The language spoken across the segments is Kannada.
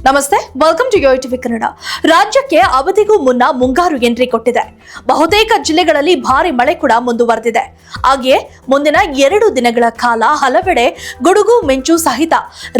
ನಮಸ್ತೆ, welcome to YoYo TV Kannada. ರಾಜ್ಯಕ್ಕೆ ಅವಧಿಗೂ ಮುನ್ನ ಮುಂಗಾರು ಎಂಟ್ರಿ ಕೊಟ್ಟಿದೆ. ಬಹುತೇಕ ಜಿಲ್ಲೆಗಳಲ್ಲಿ ಭಾರಿ ಮಳೆ ಕೂಡ ಮುಂದುವರೆದಿದೆ. ಹಾಗೆಯೇ ಮುಂದಿನ 2 ದಿನಗಳ ಕಾಲ ಹಲವೆಡೆ ಗುಡುಗು ಮಿಂಚು ಸಹಿತ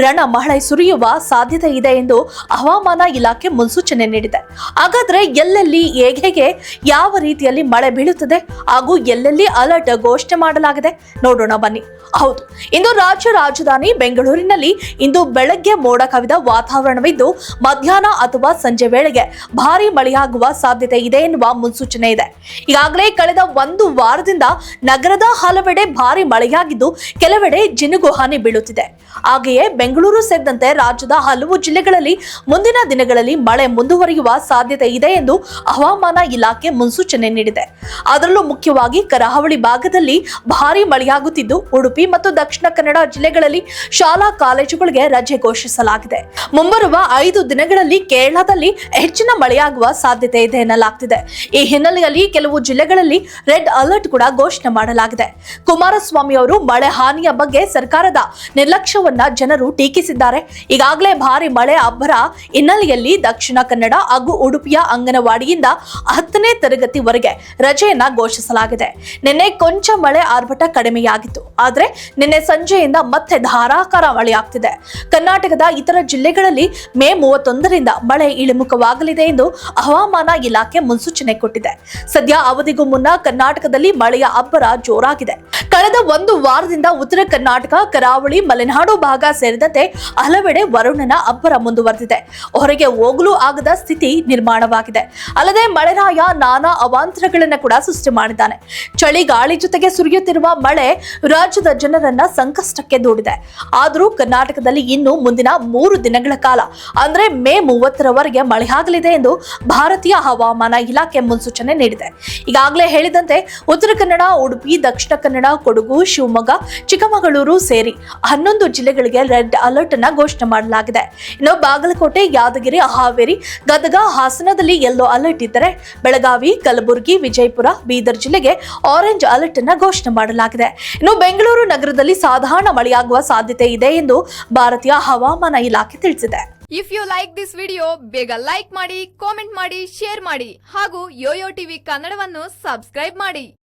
ರಣ ಮಳೆ ಸುರಿಯುವ ಸಾಧ್ಯತೆ ಇದೆ ಎಂದು ಹವಾಮಾನ ಇಲಾಖೆ ಮುನ್ಸೂಚನೆ ನೀಡಿದೆ. ಹಾಗಾದ್ರೆ ಎಲ್ಲೆಲ್ಲಿ ಹೇಗೆ ಯಾವ ರೀತಿಯಲ್ಲಿ ಮಳೆ ಬೀಳುತ್ತದೆ ಹಾಗೂ ಎಲ್ಲೆಲ್ಲಿ ಅಲರ್ಟ್ ಘೋಷಣೆ ಮಾಡಲಾಗಿದೆ ನೋಡೋಣ ಬನ್ನಿ. ಹೌದು, ಇಂದು ರಾಜ್ಯ ರಾಜಧಾನಿ ಬೆಂಗಳೂರಿನಲ್ಲಿ ಇಂದು ಬೆಳಗ್ಗೆ ಮೋಡ ಕವಿದ ವಾತಾವರಣವಿದ್ದು ಮಧ್ಯಾಹ್ನ ಅಥವಾ ಸಂಜೆ ವೇಳೆಗೆ ಭಾರಿ ಮಳೆಯಾಗುವ ಸಾಧ್ಯತೆ ಇದೆ ಎನ್ನುವ ಮುನ್ಸೂಚನೆ ಇದೆ. ಈಗಾಗಲೇ ಕಳೆದ 1 ವಾರದಿಂದ ನಗರದ ಹಲವೆಡೆ ಭಾರಿ ಮಳೆಯಾಗಿದ್ದು ಕೆಲವೆಡೆ ಜಿನುಗು ಹನಿ ಬೀಳುತ್ತಿದೆ. ಹಾಗೆಯೇ ಬೆಂಗಳೂರು ಸೇರಿದಂತೆ ರಾಜ್ಯದ ಹಲವು ಜಿಲ್ಲೆಗಳಲ್ಲಿ ಮುಂದಿನ ದಿನಗಳಲ್ಲಿ ಮಳೆ ಮುಂದುವರಿಯುವ ಸಾಧ್ಯತೆ ಇದೆ ಎಂದು ಹವಾಮಾನ ಇಲಾಖೆ ಮುನ್ಸೂಚನೆ ನೀಡಿದೆ. ಅದರಲ್ಲೂ ಮುಖ್ಯವಾಗಿ ಕರಾವಳಿ ಭಾಗದಲ್ಲಿ ಭಾರಿ ಮಳೆಯಾಗುತ್ತಿದ್ದು ಉಡುಪಿ ಮತ್ತು ದಕ್ಷಿಣ ಕನ್ನಡ ಜಿಲ್ಲೆಗಳಲ್ಲಿ ಶಾಲಾ ಕಾಲೇಜುಗಳಿಗೆ ರಜೆ ಘೋಷಿಸಲಾಗಿದೆ. ಮುಂಬರುವ 5 ದಿನಗಳಲ್ಲಿ ಕೇರಳದಲ್ಲಿ ಹೆಚ್ಚಿನ ಮಳೆಯಾಗುವ ಸಾಧ್ಯತೆ ಇದೆ ಎನ್ನಲಾಗ್ತಿದೆ. ಈ ಹಿನ್ನೆಲೆಯಲ್ಲಿ ಕೆಲವು ಜಿಲ್ಲೆಗಳಲ್ಲಿ ರೆಡ್ ಅಲರ್ಟ್ ಕೂಡ ಘೋಷಣೆ ಮಾಡಲಾಗಿದೆ. ಕುಮಾರಸ್ವಾಮಿ ಅವರು ಮಳೆ ಹಾನಿಯ ಬಗ್ಗೆ ಸರ್ಕಾರದ ನಿರ್ಲಕ್ಷ್ಯವನ್ನ ಜನರು ಟೀಕಿಸಿದ್ದಾರೆ. ಈಗಾಗಲೇ ಭಾರಿ ಮಳೆ ಅಬ್ಬರ ಹಿನ್ನೆಲೆಯಲ್ಲಿ ದಕ್ಷಿಣ ಕನ್ನಡ ಹಾಗೂ ಉಡುಪಿಯ ಅಂಗನವಾಡಿಯಿಂದ 10ನೇ ತರಗತಿವರೆಗೆ ರಜೆಯನ್ನ ಘೋಷಿಸಲಾಗಿದೆ. ನಿನ್ನೆ ಕೊಂಚ ಮಳೆ ಆರ್ಭಟ ಕಡಿಮೆಯಾಗಿತ್ತು, ಆದ್ರೆ ನಿನ್ನೆ ಸಂಜೆಯಿಂದ ಮತ್ತೆ ಧಾರಾಕಾರ ಮಳೆಯಾಗ್ತಿದೆ. ಕರ್ನಾಟಕದ ಇತರ ಜಿಲ್ಲೆಗಳಲ್ಲಿ ಮೇ 31ರಿಂದ ಮಳೆ ಇಳಿಮುಖವಾಗಲಿದೆ ಎಂದು ಹವಾಮಾನ ಇಲಾಖೆ ಮುನ್ಸೂಚನೆ ಕೊಟ್ಟಿದೆ. ಸದ್ಯ ಅವಧಿಗೂ ಮುನ್ನ ಕರ್ನಾಟಕದಲ್ಲಿ ಮಳೆಯ ಅಬ್ಬರ ಜೋರಾಗಿದೆ. ಕಳೆದ 1 ವಾರದಿಂದ ಉತ್ತರ ಕರ್ನಾಟಕ, ಕರಾವಳಿ, ಮಲೆನಾಡು ಭಾಗ ಸೇರಿದಂತೆ ಹಲವೆಡೆ ವರುಣನ ಅಬ್ಬರ ಮುಂದುವರೆದಿದೆ. ಹೊರಗೆ ಹೋಗಲು ಆಗದ ಸ್ಥಿತಿ ನಿರ್ಮಾಣವಾಗಿದೆ. ಅಲ್ಲದೆ ಮಳೆರಾಯ ನಾನಾ ಅವಾಂತರಗಳನ್ನು ಕೂಡ ಸೃಷ್ಟಿ ಮಾಡಿದ್ದಾನೆ. ಚಳಿ ಗಾಳಿ ಜೊತೆಗೆ ಸುರಿಯುತ್ತಿರುವ ಮಳೆ ರಾಜ್ಯದ ಜನರನ್ನ ಸಂಕಷ್ಟಕ್ಕೆ ದೂಡಿದೆ. ಆದರೂ ಕರ್ನಾಟಕದಲ್ಲಿ ಇನ್ನು ಮುಂದಿನ 3 ದಿನಗಳ ಕಾಲ ಅಂದ್ರೆ ಮೇ 30ರವರೆಗೆ ಮಳೆಯಾಗಲಿದೆ ಎಂದು ಭಾರತೀಯ ಹವಾಮಾನ ಇಲಾಖೆ ಮುನ್ಸೂಚನೆ ನೀಡಿದೆ. ಈಗಾಗಲೇ ಹೇಳಿದಂತೆ ಉತ್ತರ ಕನ್ನಡ, ಉಡುಪಿ, ದಕ್ಷಿಣ ಕನ್ನಡ, ಕೊಡಗು, ಶಿವಮೊಗ್ಗ, ಚಿಕ್ಕಮಗಳೂರು ಸೇರಿ 11 ಜಿಲ್ಲೆಗಳಿಗೆ ರೆಡ್ ಅಲರ್ಟ್ ಅನ್ನ ಘೋಷಣೆ ಮಾಡಲಾಗಿದೆ. ಇನ್ನು ಬಾಗಲಕೋಟೆ, ಯಾದಗಿರಿ, ಹಾವೇರಿ, ಗದಗ, ಹಾಸನದಲ್ಲಿ ಯೆಲ್ಲೋ ಅಲರ್ಟ್ ಇದ್ದರೆ ಬೆಳಗಾವಿ, ಕಲಬುರಗಿ, ವಿಜಯಪುರ, ಬೀದರ್ ಜಿಲ್ಲೆಗೆ ಆರೆಂಜ್ ಅಲರ್ಟ್ ಅನ್ನ ಘೋಷಣೆ ಮಾಡಲಾಗಿದೆ. ಇನ್ನು ಬೆಂಗಳೂರು ನಗರದಲ್ಲಿ ಸಾಧಾರಣ ಮಳೆಯಾಗುವ ಸಾಧ್ಯತೆ ಇದೆ ಎಂದು ಭಾರತೀಯ ಹವಾಮಾನ ಇಲಾಖೆ ತಿಳಿಸಿದೆ. If you like this video ಬೇಗ ಲೈಕ್ ಮಾಡಿ, ಕಾಮೆಂಟ್ ಮಾಡಿ, ಶೇರ್ ಮಾಡಿ ಹಾಗೂ ಯೋಯೋ ಟಿವಿ ಕನ್ನಡವನ್ನು ಸಬ್ಸ್ಕ್ರೈಬ್ ಮಾಡಿ.